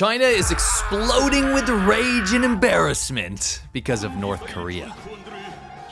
China is exploding with rage and embarrassment because of North Korea.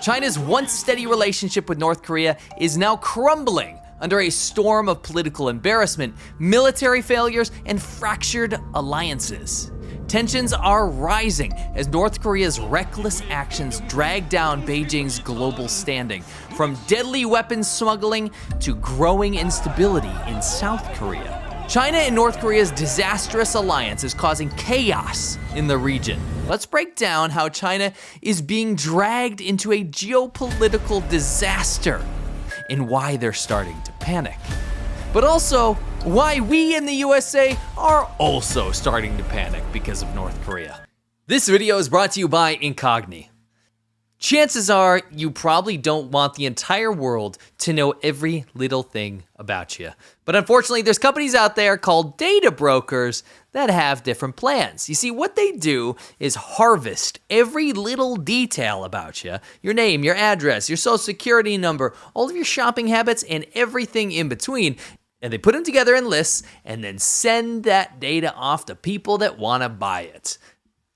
China's once steady relationship with North Korea is now crumbling under a storm of political embarrassment, military failures, and fractured alliances. Tensions are rising as North Korea's reckless actions drag down Beijing's global standing, from deadly weapons smuggling to growing instability in South Korea. China and North Korea's disastrous alliance is causing chaos in the region. Let's break down how China is being dragged into a geopolitical disaster and why they're starting to panic. But also, why we in the USA are also starting to panic because of North Korea. This video is brought to you by Incogni. Chances are you probably don't want the entire world to know every little thing about you. But unfortunately, there's companies out there called data brokers that have different plans. You see, what they do is harvest every little detail about you, your name, your address, your social security number, all of your shopping habits, and everything in between. And they put them together in lists and then send that data off to people that want to buy it.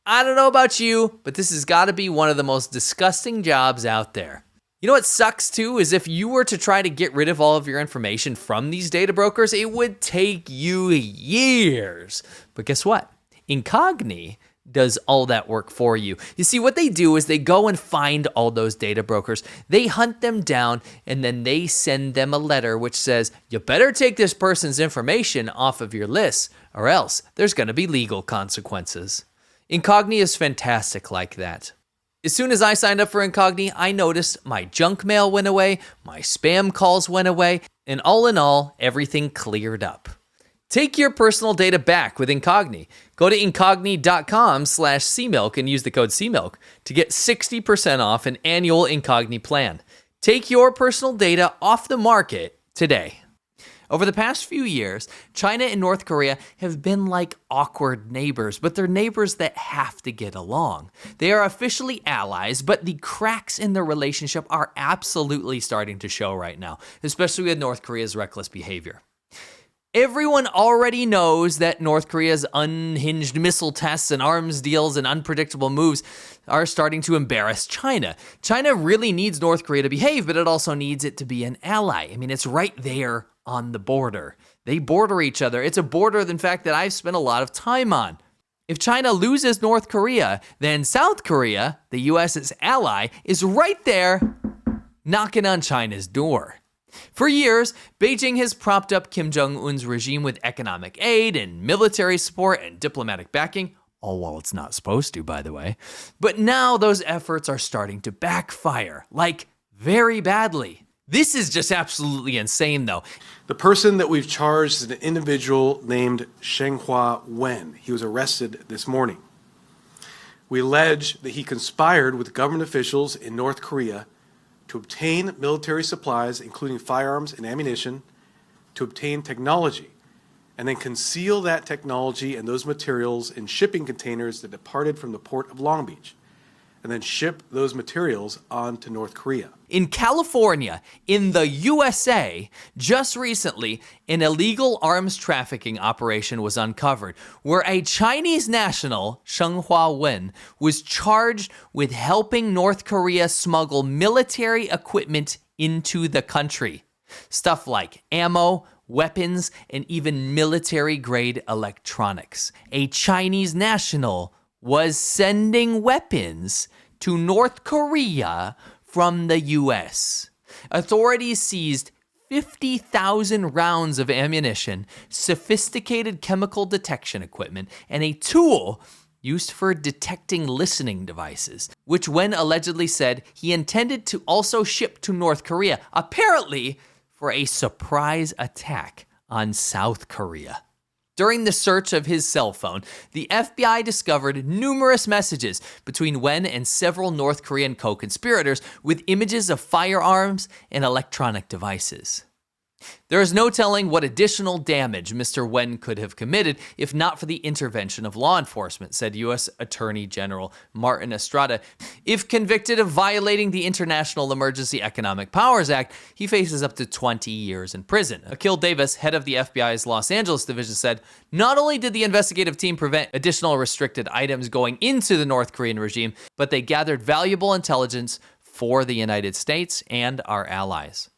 I don't know about you, but this has got to be one of the most disgusting jobs out there. You know what sucks too is if you were to try to get rid of all of your information from these data brokers, it would take you years. But guess what? Incogni does all that work for you. You see, what they do is they go and find all those data brokers, they hunt them down, and then they send them a letter which says, you better take this person's information off of your list, or else there's going to be legal consequences. Incogni is fantastic like that. As soon as I signed up for Incogni, I noticed my junk mail went away, my spam calls went away, and all in all, everything cleared up. Take your personal data back with Incogni. Go to incogni.com/cmilk and use the code CMILK to get 60% off an annual Incogni plan. Take your personal data off the market today. Over the past few years, China and North Korea have been like awkward neighbors, but they're neighbors that have to get along. They are officially allies, but the cracks in their relationship are absolutely starting to show right now, especially with North Korea's reckless behavior. Everyone already knows that North Korea's unhinged missile tests and arms deals and unpredictable moves are starting to embarrass China. China really needs North Korea to behave, but it also needs it to be an ally. I mean, it's right there on the border. They border each other. It's a border, in fact, that I've spent a lot of time on. If China loses North Korea, then South Korea, the US's ally, is right there knocking on China's door. For years, Beijing has propped up Kim Jong-un's regime with economic aid and military support and diplomatic backing, all while it's not supposed to, by the way. But now those efforts are starting to backfire, like very badly. This is just absolutely insane, though. The person that we've charged is an individual named Shenghua Wen. He was arrested this morning. We allege that he conspired with government officials in North Korea to obtain military supplies, including firearms and ammunition, to obtain technology, and then conceal that technology and those materials in shipping containers that departed from the port of Long Beach, and then ship those materials on to North Korea. In California, in the USA, just recently, an illegal arms trafficking operation was uncovered where a Chinese national, Shenghua Wen, was charged with helping North Korea smuggle military equipment into the country. Stuff like ammo, weapons, and even military-grade electronics. A Chinese national was sending weapons to North Korea from the US. Authorities seized 50,000 rounds of ammunition, sophisticated chemical detection equipment, and a tool used for detecting listening devices, which Wen allegedly said he intended to also ship to North Korea, apparently for a surprise attack on South Korea. During the search of his cell phone, the FBI discovered numerous messages between Wen and several North Korean co-conspirators with images of firearms and electronic devices. There is no telling what additional damage Mr. Wen could have committed if not for the intervention of law enforcement, said U.S. Attorney General Martin Estrada. If convicted of violating the International Emergency Economic Powers Act, he faces up to 20 years in prison. Akil Davis, head of the FBI's Los Angeles division, said, not only did the investigative team prevent additional restricted items going into the North Korean regime, but they gathered valuable intelligence for the United States and our allies.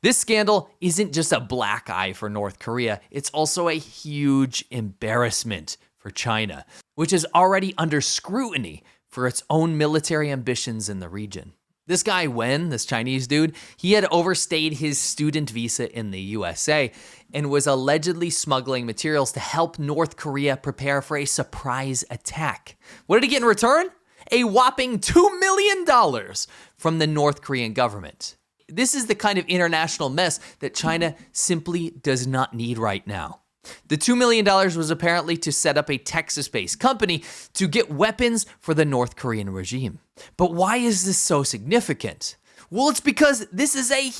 This scandal isn't just a black eye for North Korea, it's also a huge embarrassment for China, which is already under scrutiny for its own military ambitions in the region. This guy Wen, this Chinese dude, he had overstayed his student visa in the USA and was allegedly smuggling materials to help North Korea prepare for a surprise attack. What did he get in return? A whopping $2 million from the North Korean government. This is the kind of international mess that China simply does not need right now. The $2 million was apparently to set up a Texas-based company to get weapons for the North Korean regime. But why is this so significant? Well, it's because this is a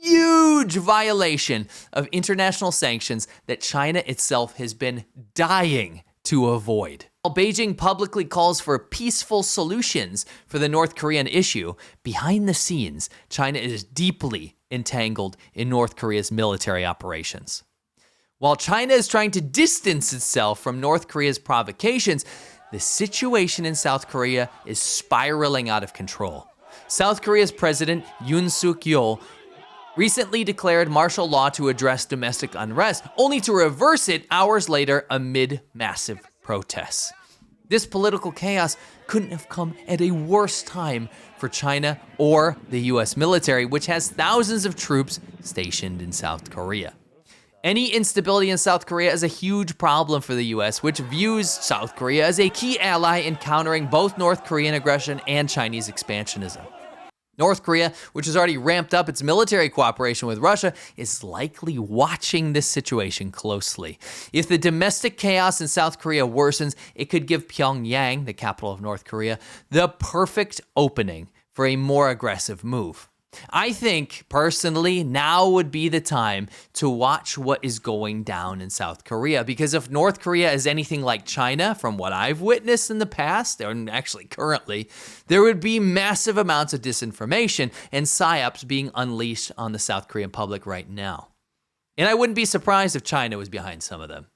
huge violation of international sanctions that China itself has been dying to avoid. While Beijing publicly calls for peaceful solutions for the North Korean issue, behind the scenes, China is deeply entangled in North Korea's military operations. While China is trying to distance itself from North Korea's provocations, the situation in South Korea is spiraling out of control. South Korea's President Yoon Suk-yeol recently declared martial law to address domestic unrest, only to reverse it hours later amid massive protests. This political chaos couldn't have come at a worse time for China or the US military, which has thousands of troops stationed in South Korea. Any instability in South Korea is a huge problem for the US, which views South Korea as a key ally in countering both North Korean aggression and Chinese expansionism. North Korea, which has already ramped up its military cooperation with Russia, is likely watching this situation closely. If the domestic chaos in South Korea worsens, it could give Pyongyang, the capital of North Korea, the perfect opening for a more aggressive move. I think, personally, now would be the time to watch what is going down in South Korea, because if North Korea is anything like China, from what I've witnessed in the past, and actually currently, there would be massive amounts of disinformation and psyops being unleashed on the South Korean public right now. And I wouldn't be surprised if China was behind some of them.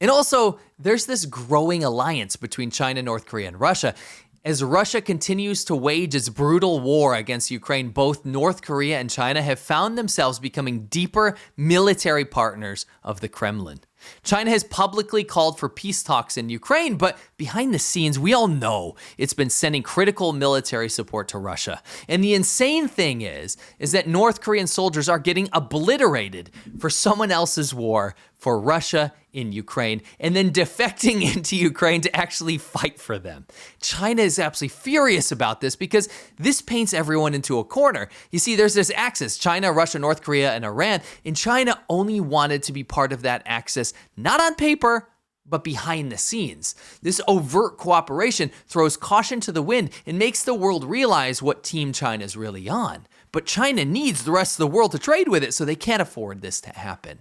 And also, there's this growing alliance between China, North Korea, and Russia. As Russia continues to wage its brutal war against Ukraine, both North Korea and China have found themselves becoming deeper military partners of the Kremlin. China has publicly called for peace talks in Ukraine, but behind the scenes, we all know it's been sending critical military support to Russia. And the insane thing is that North Korean soldiers are getting obliterated for someone else's war for Russia in Ukraine, and then defecting into Ukraine to actually fight for them. China is absolutely furious about this because this paints everyone into a corner. You see, there's this axis, China, Russia, North Korea, and Iran, and China only wanted to be part of that axis, not on paper, but behind the scenes. This overt cooperation throws caution to the wind and makes the world realize what team China is really on. But China needs the rest of the world to trade with it, so they can't afford this to happen.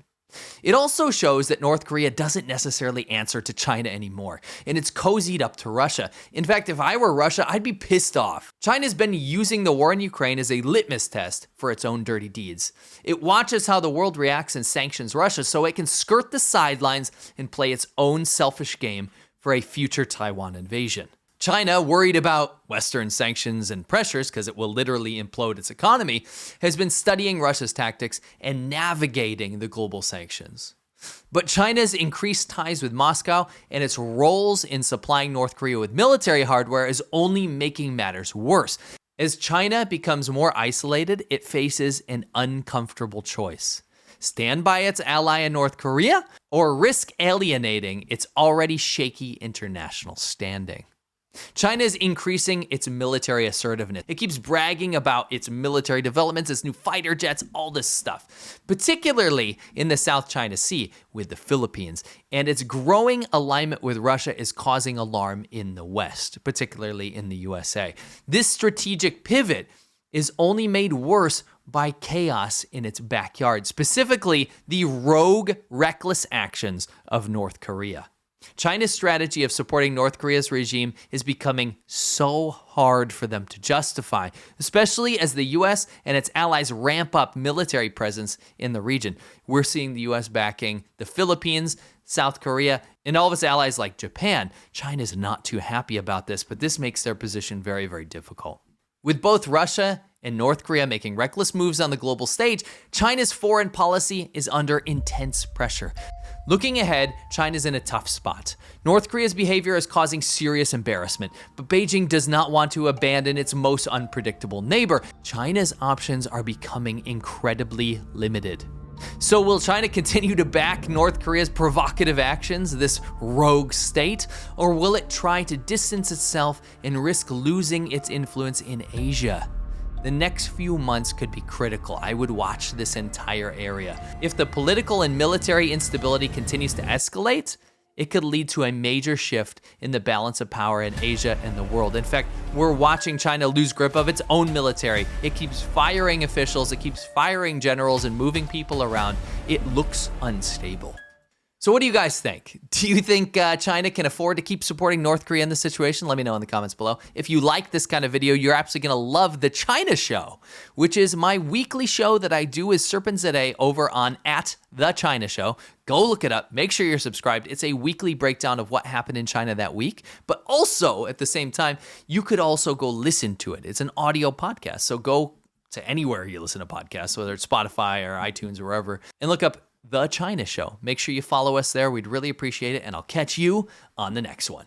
It also shows that North Korea doesn't necessarily answer to China anymore, and it's cozied up to Russia. In fact, if I were Russia, I'd be pissed off. China's been using the war in Ukraine as a litmus test for its own dirty deeds. It watches how the world reacts and sanctions Russia so it can skirt the sidelines and play its own selfish game for a future Taiwan invasion. China, worried about Western sanctions and pressures because it will literally implode its economy, has been studying Russia's tactics and navigating the global sanctions. But China's increased ties with Moscow and its roles in supplying North Korea with military hardware is only making matters worse. As China becomes more isolated, it faces an uncomfortable choice. Stand by its ally in North Korea or risk alienating its already shaky international standing. China is increasing its military assertiveness. It keeps bragging about its military developments, its new fighter jets, all this stuff, particularly in the South China Sea with the Philippines. And its growing alignment with Russia is causing alarm in the West, particularly in the USA. This strategic pivot is only made worse by chaos in its backyard, specifically the rogue, reckless actions of North Korea. China's strategy of supporting North Korea's regime is becoming so hard for them to justify, especially as the U.S. and its allies ramp up military presence in the region. We're seeing the U.S. backing the Philippines, South Korea, and all of its allies like Japan. China's not too happy about this, but this makes their position very, very difficult. With both Russia and North Korea making reckless moves on the global stage, China's foreign policy is under intense pressure. Looking ahead, China's in a tough spot. North Korea's behavior is causing serious embarrassment, but Beijing does not want to abandon its most unpredictable neighbor. China's options are becoming incredibly limited. So will China continue to back North Korea's provocative actions, this rogue state, or will it try to distance itself and risk losing its influence in Asia? The next few months could be critical. I would watch this entire area. If the political and military instability continues to escalate, it could lead to a major shift in the balance of power in Asia and the world. In fact, we're watching China lose grip of its own military. It keeps firing officials, it keeps firing generals and moving people around. It looks unstable. So what do you guys think? Do you think China can afford to keep supporting North Korea in this situation? Let me know in the comments below. If you like this kind of video, you're absolutely gonna love The China Show, which is my weekly show that I do as Serpents a Day over on @The China Show. Go look it up, make sure you're subscribed. It's a weekly breakdown of what happened in China that week, but also at the same time, you could also go listen to it. It's an audio podcast, so go to anywhere you listen to podcasts, whether it's Spotify or iTunes or wherever, and look up The China Show. Make sure you follow us there. We'd really appreciate it, and I'll catch you on the next one.